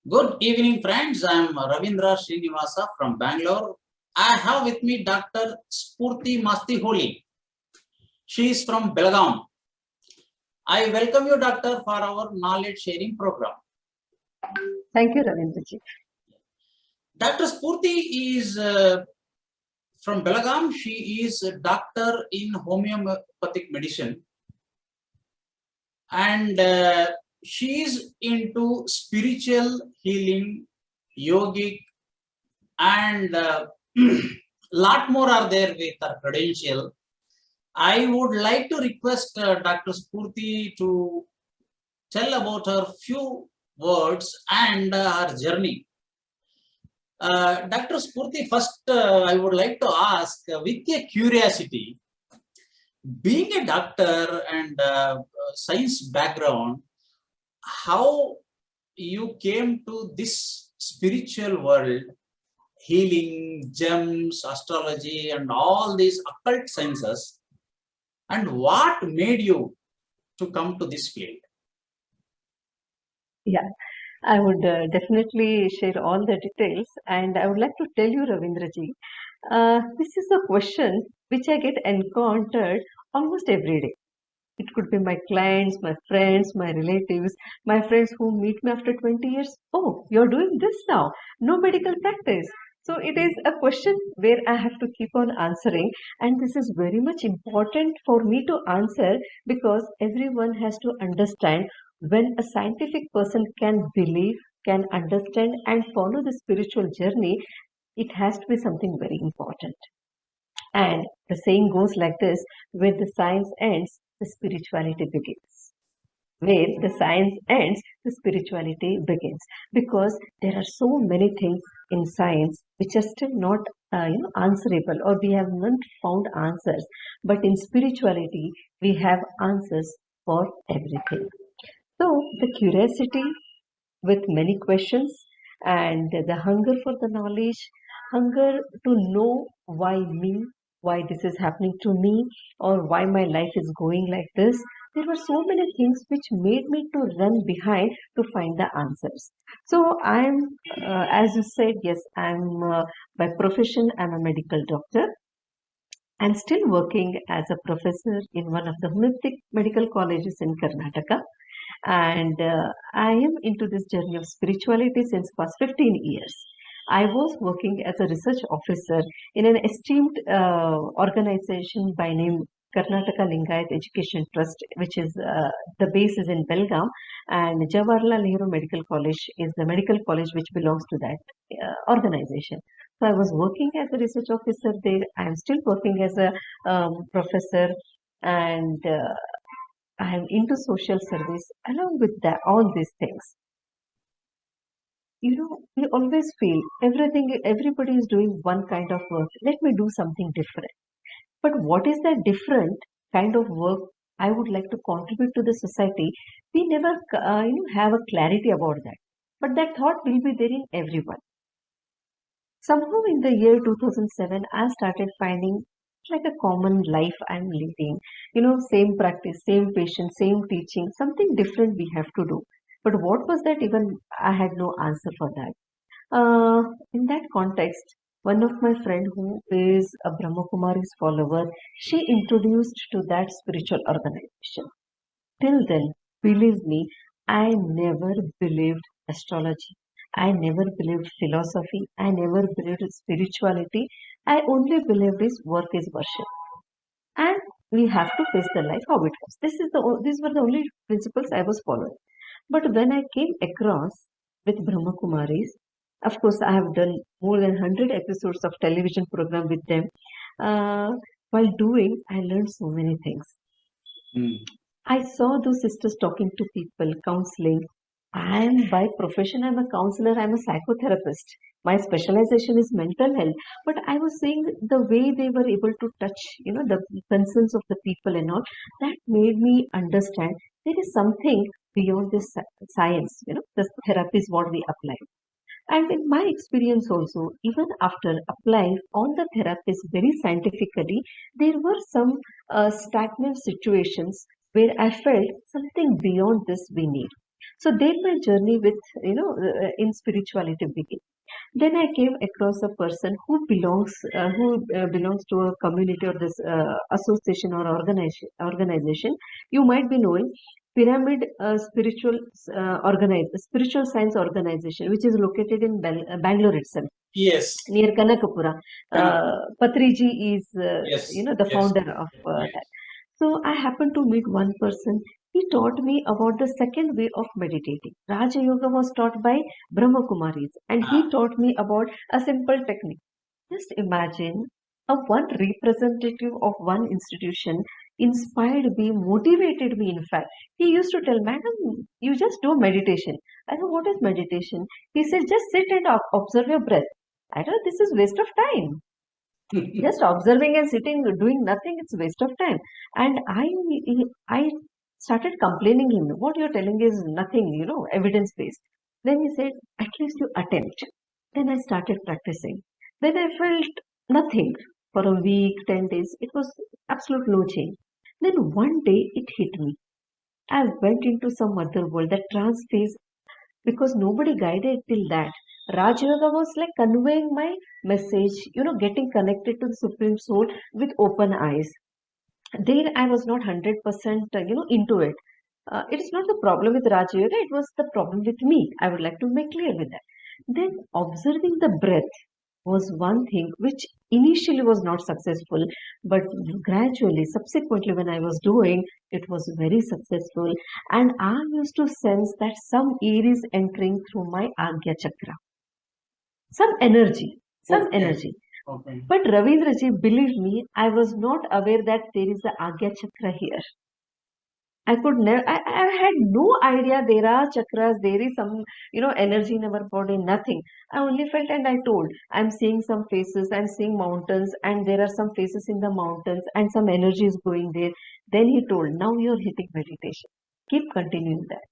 Good evening, friends. I am Ravindra Srinivasa from Bangalore. I have with me Dr.Sphoorthi Mastiholi. She is from Belagavi. I welcome you, Doctor, for our knowledge sharing program. Thank you, Ravindraji. Dr. Sphoorthi is from Belagavi. She is a doctor in homeopathic medicine. And she is into spiritual healing, yogic, and lot more are there with her credential. I would like to request Dr. Sphoorthi to tell about her few words and her journey. Dr. Sphoorthi, first I would like to ask with a curiosity, being a doctor and science background, how you came to this spiritual world, healing, gems, astrology, and all these occult sciences, and what made you to come to this field? Yeah, I would definitely share all the details, and I would like to tell you, Ravindraji, this is a question which I get encountered almost every day. It could be my clients, my friends, my relatives, my friends who meet me after 20 years. Oh, you're doing this now. No medical practice. So it is a question where I have to keep on answering. And this is very much important for me to answer because everyone has to understand when a scientific person can believe, can understand, and follow the spiritual journey, it has to be something very important. And the saying goes like this: where the science ends, the spirituality begins. Where the science ends, the spirituality begins. Because there are so many things in science which are still not answerable, or we have not found answers. But in spirituality, we have answers for everything. So the curiosity with many questions and the hunger for the knowledge, hunger to know why me, why this is happening to me, or why my life is going like this. There were so many things which made me to run behind to find the answers. So I'm, as you said, yes, I'm by profession, I'm a medical doctor. I'm still working as a professor in one of the homeopathic medical colleges in Karnataka, and I am into this journey of spirituality since past 15 years. I was working as a research officer in an esteemed organization by name Karnataka Lingayat Education Trust, which is the base is in Belgaum, and Jawaharlal Nehru Medical College is the medical college which belongs to that organization. So I was working as a research officer there. I am still working as a professor, and I am into social service along with that, all these things. We always feel everybody is doing one kind of work. Let me do something different. But what is that different kind of work I would like to contribute to the society? We never have a clarity about that. But that thought will be there in everyone. Somehow in the year 2007, I started finding like a common life I'm leading. Same practice, same patient, same teaching, something different we have to do. But what was that even? I had no answer for that. In that context, one of my friend who is a Brahma Kumari's follower, she introduced to that spiritual organization. Till then, believe me, I never believed astrology. I never believed philosophy. I never believed spirituality. I only believed is work is worship. And we have to face the life how it was. These were the only principles I was following. But when I came across with Brahma Kumaris, of course, I have done more than 100 episodes of television program with them. While doing, I learned so many things. I saw those sisters talking to people, counseling. I am by profession, I'm a counselor, I'm a psychotherapist. My specialization is mental health. But I was seeing the way they were able to touch, the concerns of the people and all, that made me understand there is something beyond this science, the therapy is what we apply. And in my experience also, even after applying all the therapies very scientifically, there were some stagnant situations where I felt something beyond this we need. So there my journey with, in spirituality began. Then I came across a person who belongs to a community or this association or organization. You might be knowing Pyramid Spiritual Science Organization, which is located in Bangalore itself, Yes. near Kanakapura. Patriji is, Yes. the Yes. founder of Yes. that. So I happened to meet one person. He taught me about the second way of meditating. Raja Yoga was taught by Brahma Kumaris, and he taught me about a simple technique. Just imagine a one representative of one institution inspired me, motivated me. In fact, he used to tell, "Madam, you just do meditation." I know what is meditation. He said, "Just sit and observe your breath." I thought this is waste of time. Just observing and sitting doing nothing, it's waste of time. And I started complaining him, what you're telling is nothing, evidence based. Then he said, at least you attempt. Then I started practicing. Then I felt nothing for a week, 10 days. It was absolute no change. Then one day it hit me. I went into some other world, that trance phase, because nobody guided till that. Raj Yoga was like conveying my message, getting connected to the Supreme Soul with open eyes. There I was not 100%, into it. It is not the problem with Raj Yoga, it was the problem with me. I would like to make clear with that. Then observing the breath was one thing which initially was not successful, but gradually, subsequently, when I was doing, it was very successful. And I used to sense that some air is entering through my Agya Chakra, some energy, some Okay. energy. Okay. But Ravindraji, believe me, I was not aware that there is a Agya Chakra here. I could never, I had no idea there are chakras, there is some, energy in our body, nothing. I only felt and I told, I'm seeing some faces, I'm seeing mountains, and there are some faces in the mountains, and some energy is going there. Then he told, now you're hitting meditation. Keep continuing that.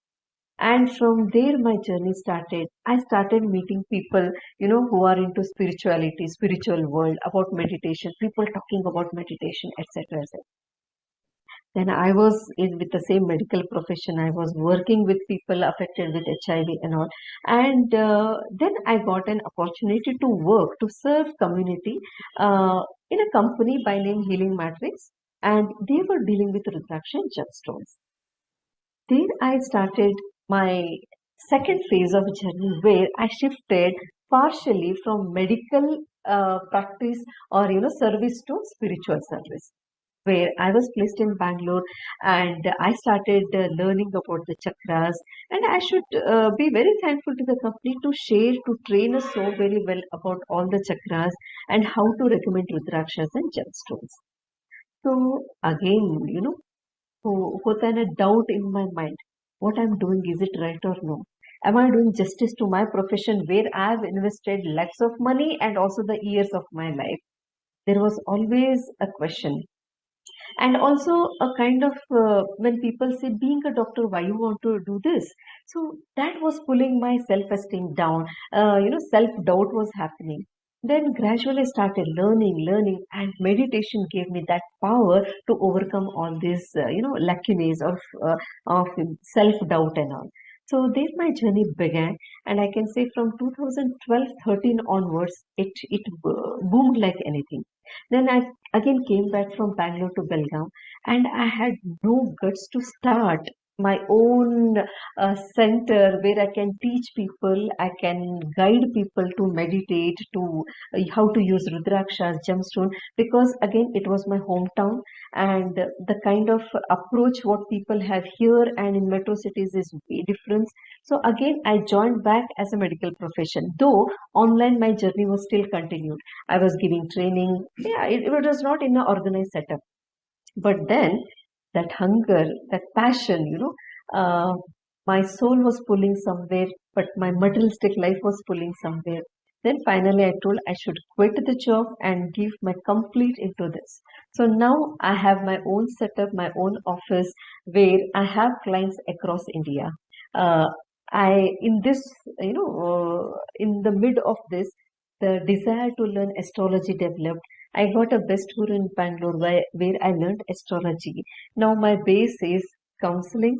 And from there, my journey started. I started meeting people, who are into spirituality, spiritual world, about meditation, people talking about meditation, etc. etc. Then I was in with the same medical profession. I was working with people affected with HIV and all. And then I got an opportunity to work, to serve community in a company by name Healing Matrix. And they were dealing with Rudraksha and gemstones. Then I started my second phase of journey where I shifted partially from medical practice or service to spiritual service, where I was placed in Bangalore and I started learning about the chakras. And I should be very thankful to the company to share, to train us so very well about all the chakras and how to recommend Rudrakshas and gemstones. So again, होता है ना doubt in my mind. What I'm doing, is it right or no? Am I doing justice to my profession where I've invested lakhs of money and also the years of my life? There was always a question. And also a kind of, when people say, being a doctor, why you want to do this? So that was pulling my self-esteem down. Self-doubt was happening. Then gradually I started learning, and meditation gave me that power to overcome all these, lacunae of self-doubt and all. So there my journey began, and I can say from 2012-13 onwards, it boomed like anything. Then I again came back from Bangalore to Belgaum, and I had no guts to start my own center where I can teach people, I can guide people to meditate, to how to use Rudraksha'S gemstone, because again it was my hometown, and the kind of approach what people have here and in metro cities is way different. So again I joined back as a medical profession, though online my journey was still continued. I was giving training. Yeah, it was not in an organized setup. But then that hunger, that passion, my soul was pulling somewhere, but my materialistic life was pulling somewhere. Then finally, I told I should quit the job and give my complete into this. So now I have my own setup, my own office where I have clients across India. Uh, in this, in the mid of this, the desire to learn astrology developed. I got a best tour in Bangalore where I learned astrology. Now my base is counseling,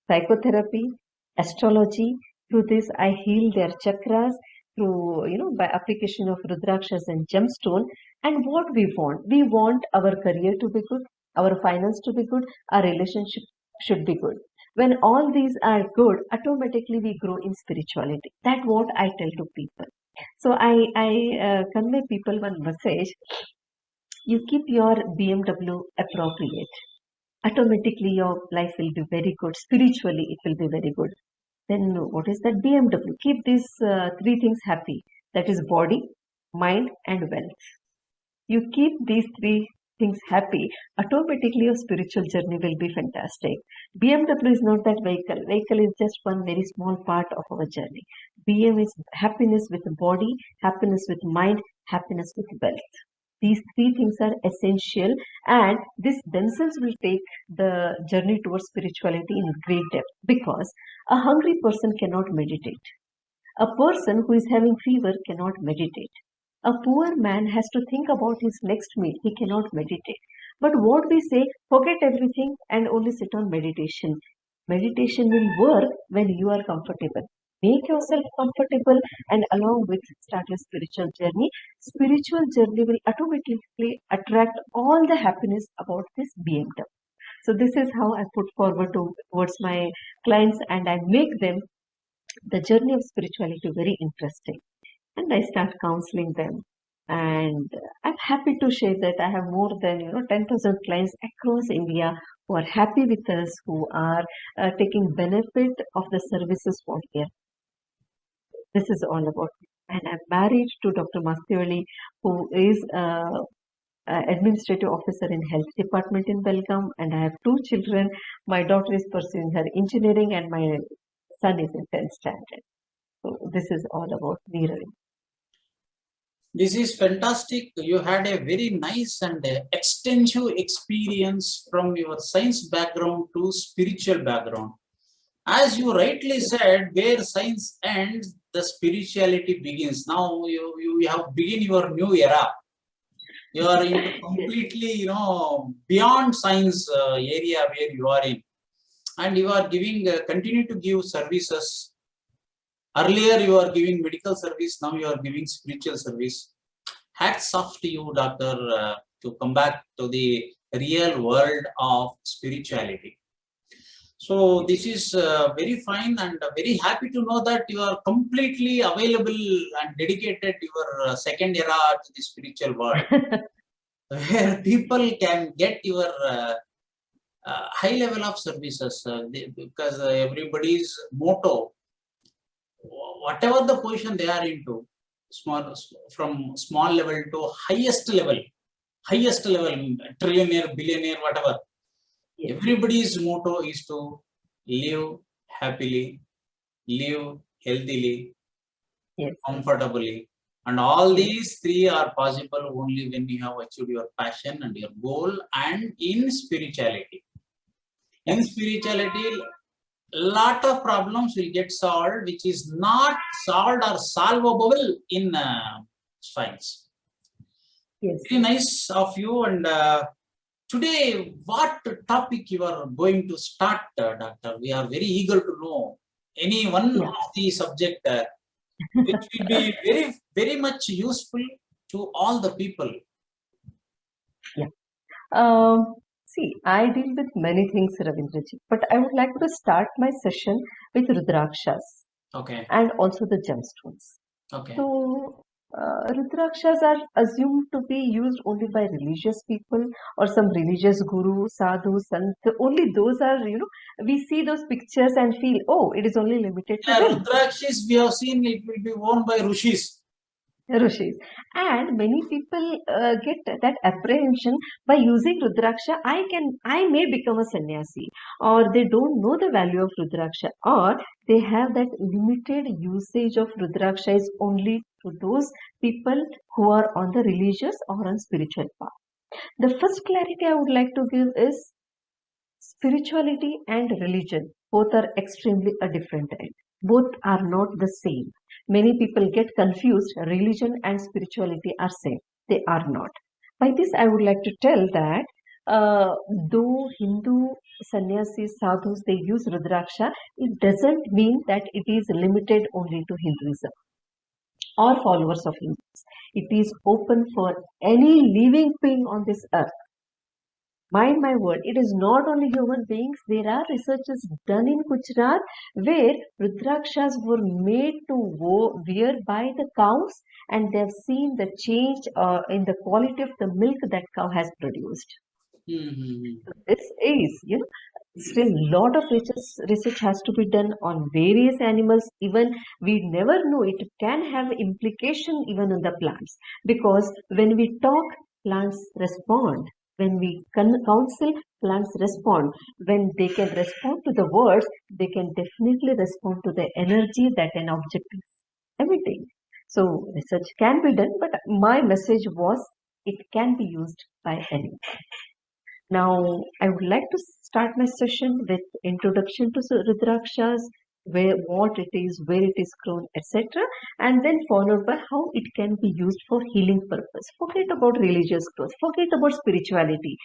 psychotherapy, astrology. Through this, I heal their chakras through, by application of Rudraksha'S and gemstone. And what we want our career to be good, our finance to be good, our relationship should be good. When all these are good, automatically we grow in spirituality. That's what I tell to people. So I convey people one message. You keep your BMW appropriate. Automatically your life will be very good. Spiritually, it will be very good. Then what is that? BMW. Keep these three things happy. That is body, mind, and wealth. You keep these three things happy, automatically your spiritual journey will be fantastic. BMW is not that vehicle. Vehicle is just one very small part of our journey. BM is happiness with the body, happiness with mind, happiness with wealth. These three things are essential, and this themselves will take the journey towards spirituality in great depth, because a hungry person cannot meditate. A person who is having fever cannot meditate. A poor man has to think about his next meal. He cannot meditate. But what we say, forget everything and only sit on meditation. Meditation will work when you are comfortable. Make yourself comfortable, and along with start your spiritual journey. Spiritual journey will automatically attract all the happiness about this BMW. So this is how I put forward towards my clients, and I make them the journey of spirituality very interesting. And I start counseling them. And I'm happy to share that I have more than 10,000 clients across India who are happy with us, who are taking benefit of the services what we are. This is all about me. And I'm married to Dr. Mastiholi, who is administrative officer in health department in Belgavi, and I have two children. My daughter is pursuing her engineering, and my son is in 10th standard. So this is all about me, Ravi. This is fantastic. You had a very nice and extensive experience from your science background to spiritual background. As you rightly said, where science ends, the spirituality begins. Now you have begin your new era. You are into completely, beyond science area where you are in, and you are giving, continue to give services. Earlier you are giving medical service, now you are giving spiritual service. Hats off to you, doctor, to come back to the real world of spirituality. So this is very fine, and very happy to know that you are completely available and dedicated your second era to the spiritual world, where people can get your high level of services, because everybody's motto, whatever the position they are into, from small level to highest level, trillionaire, billionaire, whatever. Yes. Everybody's motto is to live happily, live healthily, yes, comfortably. And all these three are possible only when you have achieved your passion and your goal, and in spirituality. In spirituality, a lot of problems will get solved, which is not solved or solvable in science. Yes. Very nice of you. And today, what topic you are going to start, doctor? We are very eager to know any one of the subject which will be very, very much useful to all the people. Yeah. See, I deal with many things, Ravindraji, but I would like to start my session with Rudraksha'S. Okay. And also the gemstones. Okay. So, Rudraksha'S are assumed to be used only by religious people or some religious guru, sadhu, sant. Only those are, we see those pictures and feel, oh, it is only limited to them. Rudraksha'S, we have seen it will be worn by rishis. Rishis. And many people get that apprehension by using Rudraksha. I may become a sannyasi, or they don't know the value of Rudraksha, or they have that limited usage of Rudraksha is only to those people who are on the religious or on spiritual path. The first clarity I would like to give is spirituality and religion both are extremely a different end. Both are not the same. Many people get confused. Religion and spirituality are same. They are not. By this, I would like to tell that though Hindu sannyasis, sadhus, they use Rudraksha, it doesn't mean that it is limited only to Hinduism or followers of Hindus. It is open for any living being on this earth. Mind my word, it is not only human beings. There are researches done in Gujarat where Rudrakshas were made to wear by the cows, and they've seen the change in the quality of the milk that cow has produced. Hmm. This is, still lot of research has to be done on various animals. Even we never know, it can have implication even on the plants, because when we talk, plants respond. When we counsel, plants respond. When they can respond to the words, they can definitely respond to the energy that an object is emitting. So research can be done, but my message was it can be used by anyone. Now, I would like to start my session with introduction to Rudrakshas, where what it is, where it is grown, etc., and then followed by how it can be used for healing purpose. Forget about religious growth. Forget about spirituality.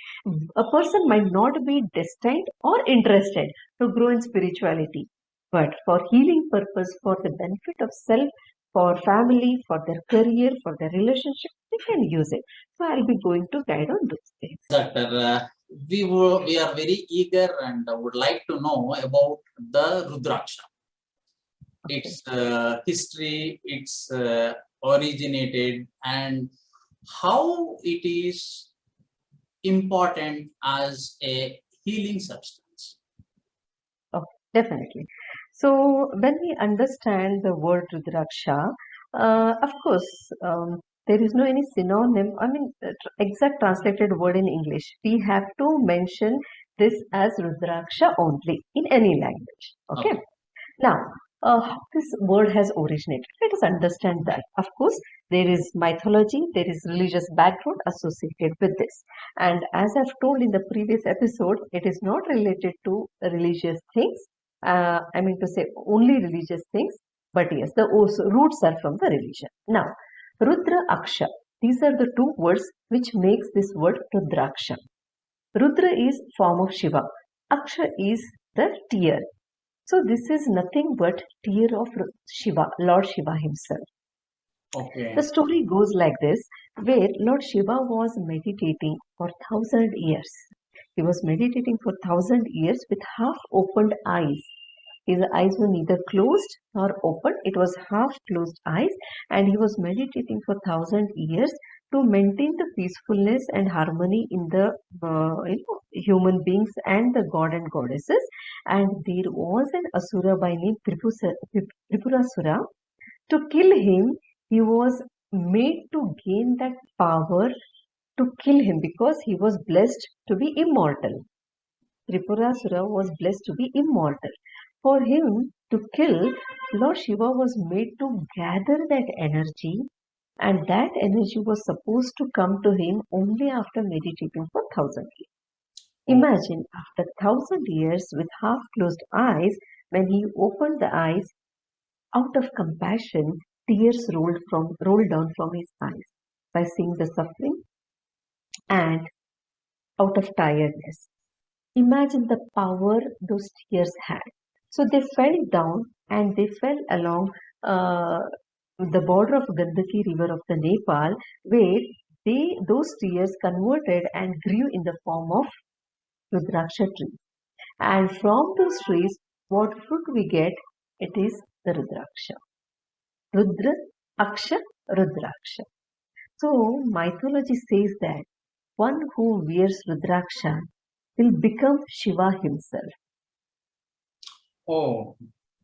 A person might not be destined or interested to grow in spirituality, but for healing purpose, for the benefit of self, for family, for their career, for their relationship, they can use it. So I'll be going to guide on those things. Doctor, we are very eager and would like to know about the Rudraksha. Okay. Its history, its originated, and how it is important as a healing substance. Oh, definitely. So when we understand the word Rudraksha, of course, there is no any synonym. I mean, exact translated word in English. We have to mention this as Rudraksha only in any language. Okay. Now, how this word has originated, let us understand that. Of course, there is mythology, there is religious background associated with this. And as I've told in the previous episode, it is not related to religious things. I mean to say only religious things, but yes, the roots are from the religion. Now, Rudra Aksha, these are the two words which makes this word Rudraksha. Rudra is form of Shiva. Aksha is the tear. So this is nothing but tear of Shiva, Lord Shiva himself. Okay. The story goes like this, where Lord Shiva was meditating for 1,000 years. He was meditating for 1,000 years with half-opened eyes. His eyes were neither closed nor open. It was half-closed eyes, and he was meditating for 1,000 years to maintain the peacefulness and harmony in the human beings and the god and goddesses. And there was an asura by name Tripurasura. To kill him, he was made to gain that power to kill him because he was blessed to be immortal. Tripurasura was blessed to be immortal. For him to kill, Lord Shiva was made to gather that energy, and that energy was supposed to come to him only after meditating for 1,000 years. Imagine after 1,000 years with half closed eyes, when he opened the eyes, out of compassion, tears rolled down from his eyes by seeing the suffering and out of tiredness. Imagine the power those tears had. So they fell down and they fell along the border of Gandaki river of the Nepal, where those tears converted and grew in the form of Rudraksha tree. And from those trees, what fruit we get? It is the Rudraksha. Rudra, Aksha, Rudraksha. So mythology says that one who wears Rudraksha will become Shiva himself. Oh,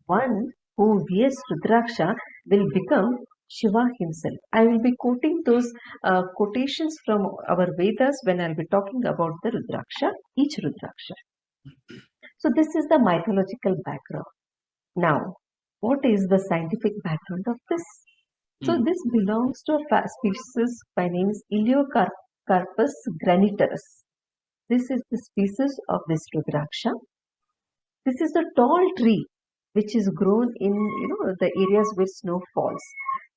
One who wears Rudraksha will become Shiva himself. I will be quoting those quotations from our Vedas when I'll be talking about the Rudraksha, each Rudraksha. So this is the mythological background. Now, what is the scientific background of this? So this belongs to a species by name Iliocarpus granitorus. This is the species of this Rudraksha. This is the tall tree which is grown in the areas where snow falls.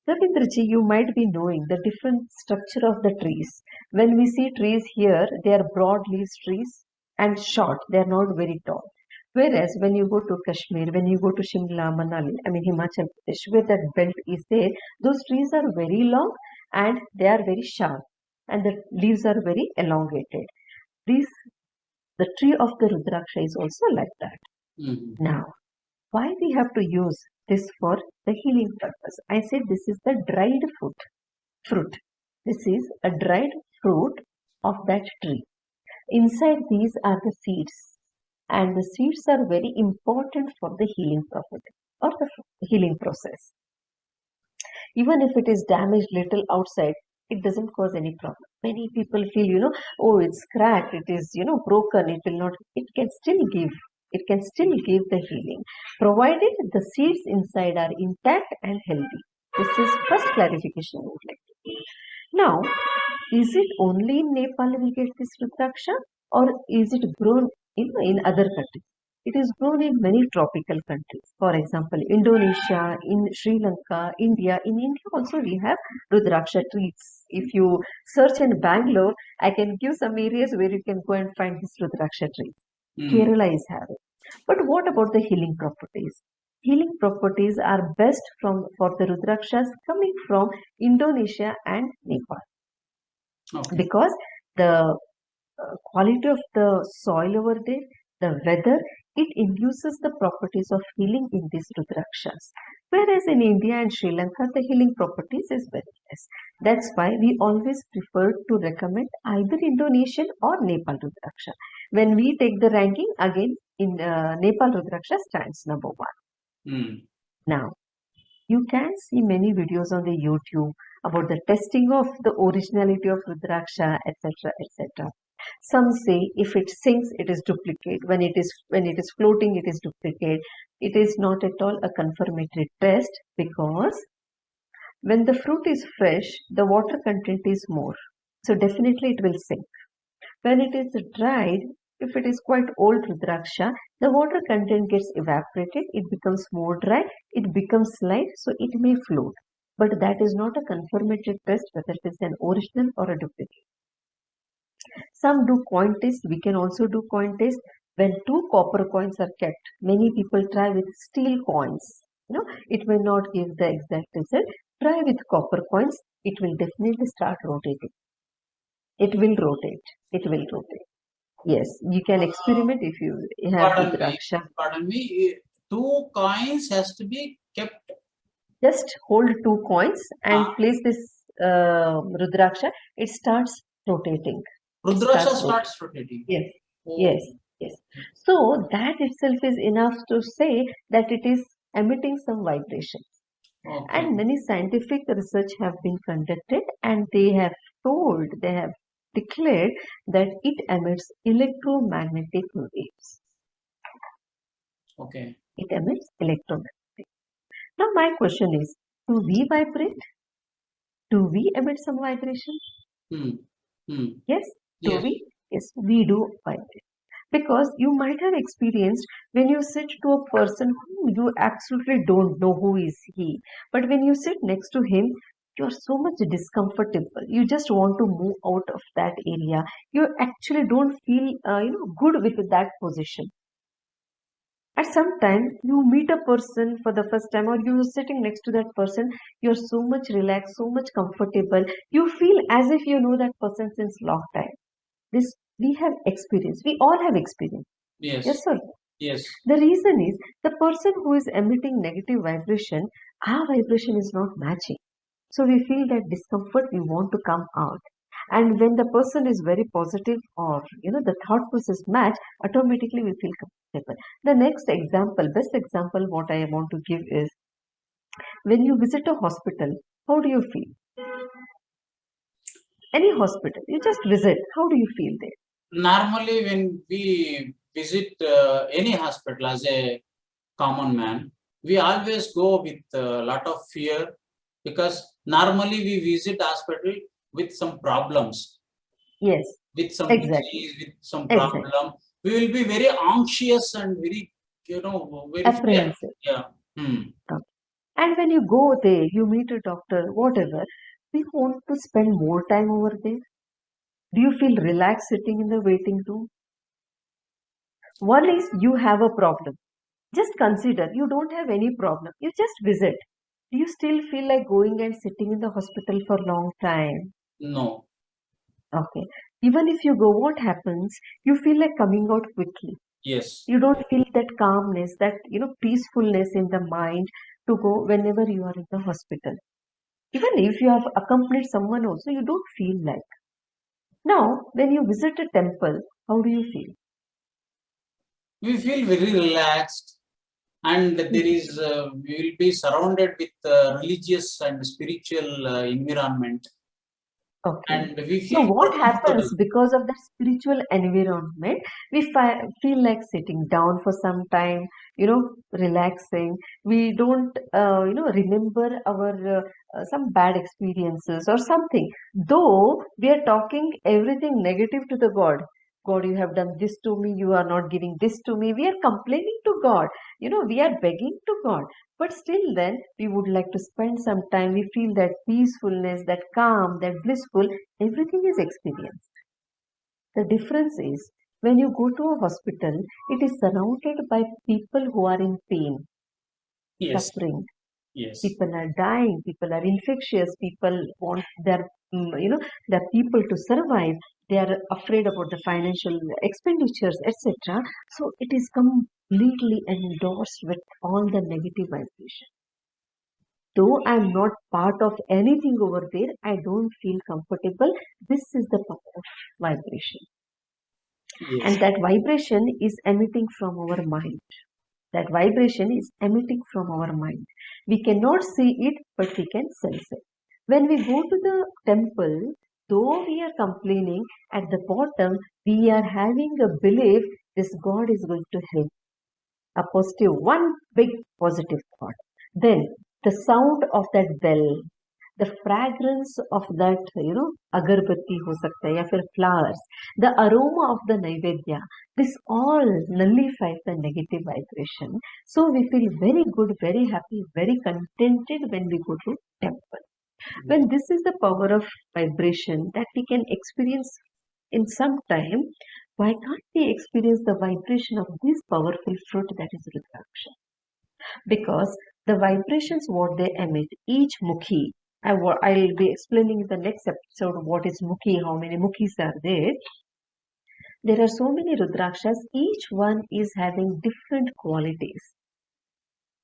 Ravindraji, you might be knowing the different structure of the trees. When we see trees here, they are broad leaf trees and short, they are not very tall. Whereas when you go to Kashmir, when you go to Shimla, Manali, I mean Himachal Pradesh, where that belt is there, those trees are very long and they are very sharp and the leaves are very elongated. These, the tree of the Rudraksha is also like that. Mhm. Now, why we have to use this for the healing purpose? I said this is the dried fruit. This is a dried fruit of that tree. Inside these are the seeds, and the seeds are very important for the healing property or the healing process. Even if it is damaged little outside, it doesn't cause any problem. Many people feel, oh, it's cracked, it is, broken, it will not, it can still give the healing, provided the seeds inside are intact and healthy. This is first clarification I would like to give. Now, is it only in Nepal we get this Rudraksha or is it grown in other countries? It is grown in many tropical countries. For example, Indonesia, in Sri Lanka, India. In India also we have Rudraksha trees. If you search in Bangalore, I can give some areas where you can go and find this Rudraksha tree. Kerala is having. But what about the healing properties? Healing properties are best for the Rudrakshas coming from Indonesia and Nepal. Okay. Because the quality of the soil over there, the weather, it induces the properties of healing in these Rudrakshas. Whereas in India and Sri Lanka, the healing properties is very less. That's why we always prefer to recommend either Indonesian or Nepal Rudraksha. When we take the ranking, again, in Nepal Rudraksha stands number one. Now, you can see many videos on the YouTube about the testing of the originality of Rudraksha, etc., etc. Some say if it sinks, it is duplicate. When it is floating, it is duplicate. It is not at all a confirmatory test because when the fruit is fresh, the water content is more. So definitely it will sink. When it is dried, if it is quite old Rudraksha, the water content gets evaporated, it becomes more dry, it becomes light, so it may float. But that is not a confirmatory test whether it is an original or a duplicate. Some do coin test, we can also do coin test. When two copper coins are kept, many people try with steel coins. It may not give the exact result. Try with copper coins, it will definitely start rotating. It will rotate. It will rotate. Yes, you can experiment if you have Rudraksha. Pardon me. 2 coins has to be kept. Just hold 2 coins and place this Rudraksha. It starts rotating. Rudraksha starts rotating. Yes, yes, yes. So that itself is enough to say that it is emitting some vibrations. Okay. And many scientific research have been conducted and they have declared that it emits electromagnetic waves. Okay. It emits electromagnetic. Now my question is, do we vibrate? Do we emit some vibration? Yes? Do we? Yes, we do vibrate. Because you might have experienced when you sit to a person whom you absolutely don't know who is he. But when you sit next to him, you are so much discomfortable. You just want to move out of that area. You actually don't feel good with that position. At some time, you meet a person for the first time, or you're sitting next to that person, you're so much relaxed, so much comfortable. You feel as if you know that person since long time. This we have experienced. We all have experienced. Yes. Yes, sir. Yes. The reason is the person who is emitting negative vibration, our vibration is not matching. So we feel that discomfort, we want to come out. And when the person is very positive or the thought process match, automatically we feel comfortable. The next example, best example what I want to give is when you visit a hospital, how do you feel? Any hospital, you just visit, how do you feel there? Normally when we visit any hospital as a common man, we always go with a lot of fear because normally we visit hospital with some problems. Yes. With some exactly. disease, with some problem. Exactly. We will be very anxious and very, very apprehensive. Yeah. Okay. And when you go there, you meet a doctor, whatever, do you want to spend more time over there? Do you feel relaxed sitting in the waiting room? One is you have a problem. Just consider you don't have any problem. You just visit. Do you still feel like going and sitting in the hospital for a long time? No. Okay. Even if you go, what happens? You feel like coming out quickly. Yes. You don't feel that calmness, that peacefulness in the mind to go whenever you are in the hospital. Even if you have accompanied someone also, you don't feel like. Now, when you visit a temple, how do you feel? We feel very relaxed, and there is we will be surrounded with religious and spiritual environment, Okay. and we So feel what more happens comfortable. because of that spiritual environment? We feel like sitting down for some time, relaxing. We don't, remember our some bad experiences or something. Though we are talking everything negative to the God. God, you have done this to me. You are not giving this to me. We are complaining to God. We are begging to God. But still, then we would like to spend some time. We feel that peacefulness, that calm, that blissful, everything is experienced. The difference is when you go to a hospital, it is surrounded by people who are in pain, Yes. suffering. Yes. People are dying. People are infectious. People want their people to survive. They are afraid about the financial expenditures, etc. So it is completely endorsed with all the negative vibration. Though I'm not part of anything over there, I don't feel comfortable. This is the power of vibration. Yes. And that vibration is emitting from our mind. That vibration is emitting from our mind. We cannot see it, but we can sense it. When we go to the temple, though we are complaining, at the bottom, we are having a belief this God is going to help. A positive, one big positive thought. Then the sound of that bell, the fragrance of that, agarbatti ho sakta hai, ya fir flowers, the aroma of the naivedya, this all nullifies the negative vibration. So we feel very good, very happy, very contented when we go to temple. When this is the power of vibration that we can experience in some time, why can't we experience the vibration of this powerful fruit that is Rudraksha? Because the vibrations what they emit, each mukhi, I'll be explaining in the next episode what is mukhi, how many mukhis are there. There are so many Rudrakshas, each one is having different qualities,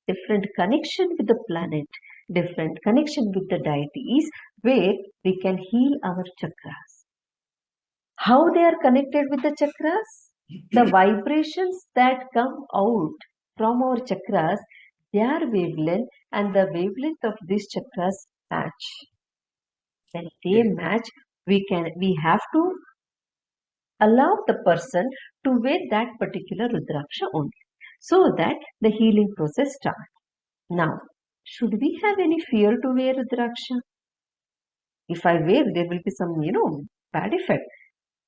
different connection with the planet, different connection with the deities, where we can heal our chakras. How they are connected with the chakras? The vibrations that come out from our chakras, their wavelength and the wavelength of these chakras match. When they Yes. match, we have to allow the person to wear that particular Rudraksha only, so that the healing process starts. Now, should we have any fear to wear Rudraksha? If I wear, there will be some, bad effect.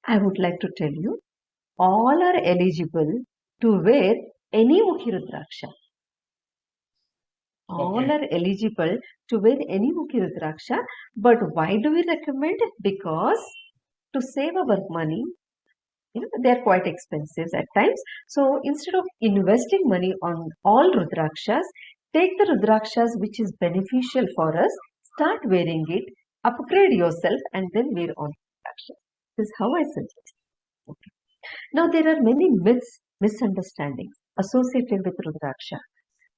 I would like to tell you, all are eligible to wear any Mukhi Rudraksha. All Okay. are eligible to wear any Mukhi Rudraksha. But why do we recommend? Because to save our money, they're quite expensive at times. So instead of investing money on all Rudrakshas, take the Rudrakshas which is beneficial for us, start wearing it, upgrade yourself, and then wear on Rudrakshas. This is how I suggest. Okay. Now, there are many myths, misunderstandings associated with Rudraksha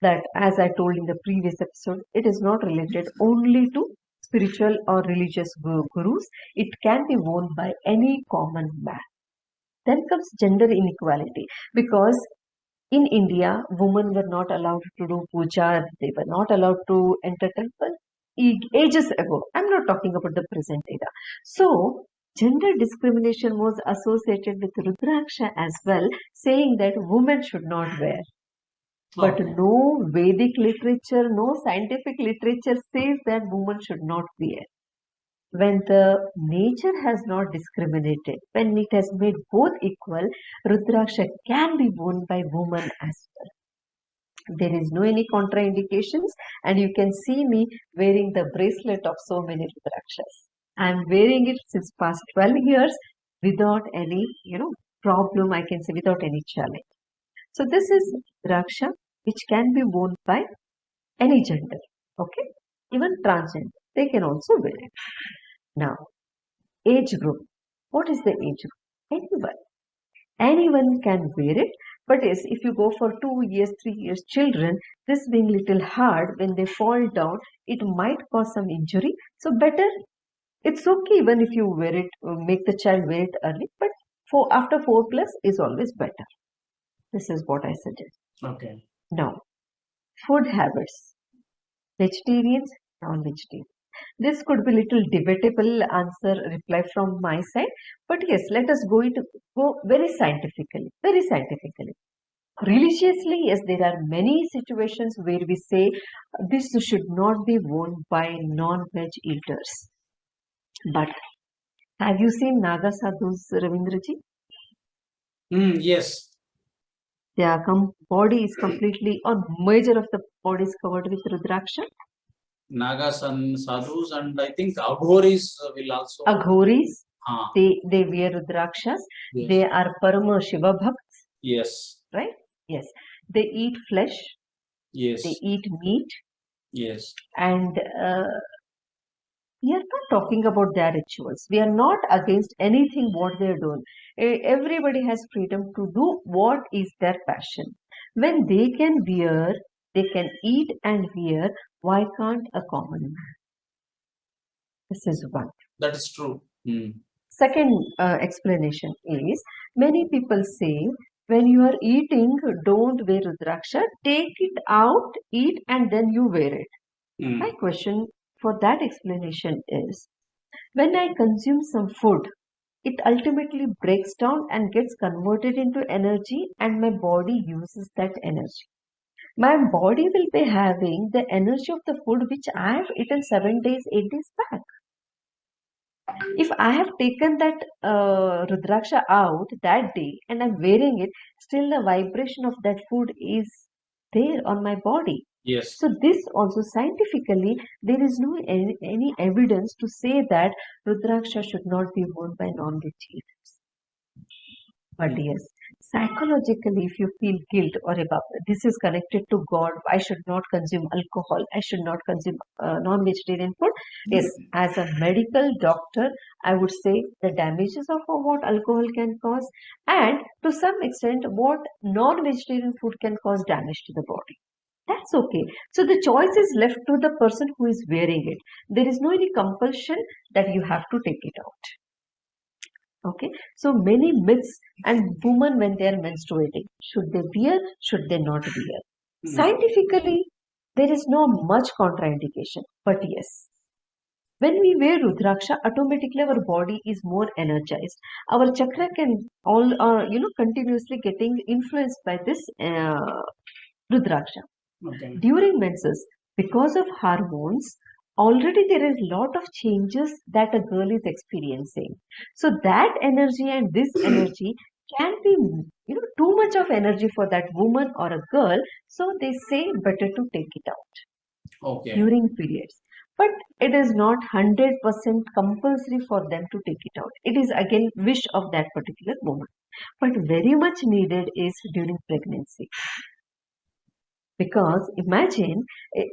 that, as I told in the previous episode, it is not related only to spiritual or religious gurus. It can be worn by any common man. Then comes gender inequality, because in India, women were not allowed to do puja, they were not allowed to enter temple ages ago. I'm not talking about the present era. So, gender discrimination was associated with Rudraksha as well, saying that women should not wear. But Okay. no Vedic literature, no scientific literature says that women should not wear. When the nature has not discriminated, when it has made both equal, Rudraksha can be worn by women as well. There is no any contraindications, and you can see me wearing the bracelet of so many Rudrakshas. I'm wearing it since past 12 years without any, problem, I can say, without any challenge. So this is Rudraksha, which can be worn by any gender, okay? Even transgender, they can also wear it. Now, age group. What is the age group? Anyone can wear it. But yes, if you go for 2 years, 3 years children, this being little hard, when they fall down, it might cause some injury. So better, it's okay even if you wear it, make the child wear it early, but after 4 plus is always better. This is what I suggest. Okay. Now, food habits. Vegetarians, non-vegetarians. This could be little debatable reply from my side, but yes, let us go very scientifically. Very scientifically. Religiously, yes, there are many situations where we say this should not be worn by non-veg eaters. But have you seen Naga Sadhus, Ravindraji? Yes. Their body is completely, or major of the body is covered with Rudraksha. Nagas and sadhus, and I think Aghoris will also. Aghoris, they wear Rudrakshas. Yes. They are Parama Shiva Bhakts. Yes. Right? Yes. They eat flesh. Yes. They eat meat. Yes. And we are not talking about their rituals. We are not against anything what they are doing. Everybody has freedom to do what is their passion. When they can wear, they can eat and wear, why can't a common man? This is one. That is true. Second explanation is, many people say, when you are eating, don't wear Rudraksha, take it out, eat, and then you wear it. My question for that explanation is, when I consume some food, it ultimately breaks down and gets converted into energy, and my body uses that energy. My body will be having the energy of the food which I have eaten 7 days, 8 days back. If I have taken that Rudraksha out that day and I'm wearing it, still the vibration of that food is there on my body. Yes. So this also scientifically, there is no any evidence to say that Rudraksha should not be worn by non-vegetarians. But yes, psychologically, if you feel guilt or this is connected to God, I should not consume alcohol, I should not consume non-vegetarian food. Yes, as a medical doctor, I would say the damages of what alcohol can cause, and to some extent what non-vegetarian food can cause damage to the body. That's okay. So the choice is left to the person who is wearing it. There is no any compulsion that you have to take it out. Okay, so many myths, and women when they are menstruating, should they wear, should they not wear? Scientifically, there is no much contraindication, but yes, when we wear Rudraksha, automatically our body is more energized. Our chakra can all, continuously getting influenced by this Rudraksha. Okay. During menses, because of hormones, already there is a lot of changes that a girl is experiencing. So that energy and this energy can be, too much of energy for that woman or a girl. So they say better to take it out during periods. But it is not 100% compulsory for them to take it out. It is again wish of that particular woman. But very much needed is during pregnancy. Because imagine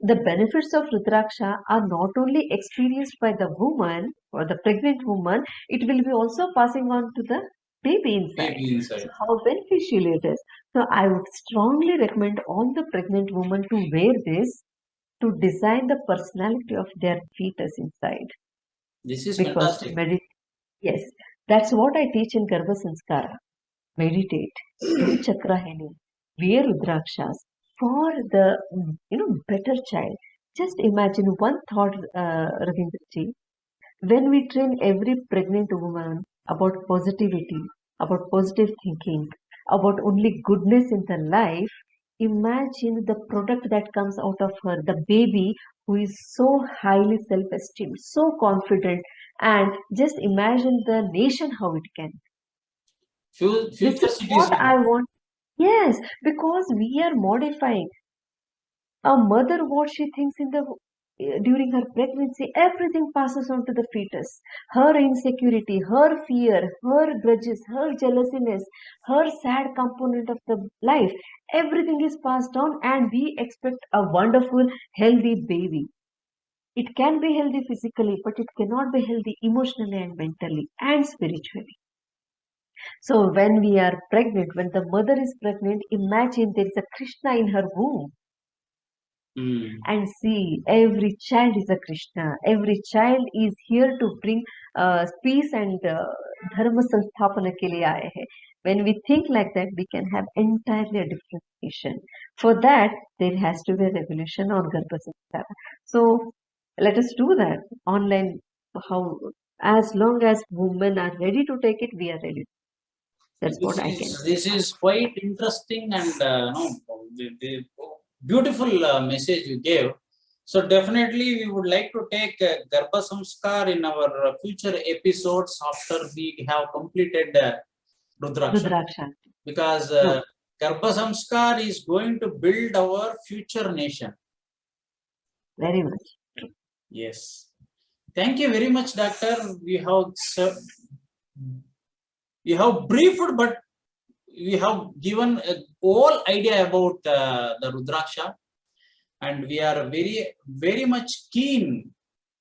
the benefits of Rudraksha are not only experienced by the woman or the pregnant woman, it will be also passing on to the baby inside. So how beneficial it is. So I would strongly recommend all the pregnant women to wear this to design the personality of their fetus inside. This is because fantastic. Yes, that's what I teach in Garbha Sanskara. Meditate, do Chakrahini, wear Rudrakshas for the better child. Just imagine one thought, Ravindraji. When we train every pregnant woman about positivity, about positive thinking, about only goodness in the life, imagine the product that comes out of her, the baby who is so highly self-esteemed, so confident, and just imagine the nation how it can. Future This is citizen. what I want. Yes, because we are modifying. A mother, what she thinks during her pregnancy, everything passes on to the fetus. Her insecurity, her fear, her grudges, her jealousiness, her sad component of the life, everything is passed on, and we expect a wonderful, healthy baby. It can be healthy physically, but it cannot be healthy emotionally and mentally and spiritually. So when we are pregnant, when the mother is pregnant, imagine there is a Krishna in her womb. And see, every child is a Krishna. Every child is here to bring peace and dharma sanstapana ke liye aaye hai. When we think like that, we can have entirely a different nation. For that, there has to be a revolution on Garbha Sanskara. So let us do that online. How, as long as women are ready to take it, we are ready. That's what I can say. This is quite interesting and no, the beautiful message you gave. So definitely we would like to take Garbha Samskar in our future episodes after we have completed Rudraksha. Rudraksha. Because Garbha Samskar is going to build our future nation. Very much. Yes. Thank you very much, Doctor. We have briefed, but we have given a whole idea about the Rudraksha, and we are very much keen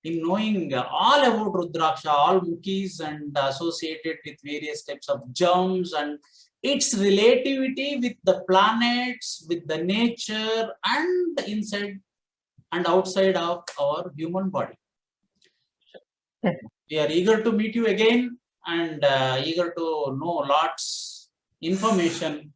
in knowing all about Rudraksha, all Mukhis and associated with various types of germs and its relativity with the planets, with the nature, and inside and outside of our human body. We are eager to meet you again and eager to know lots information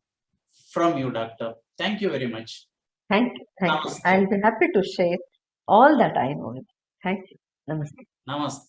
from you, Doctor. Thank you very much. Thank you. Thank you. I'll be happy to share all that I know. Thank you. Namaste. Namaste.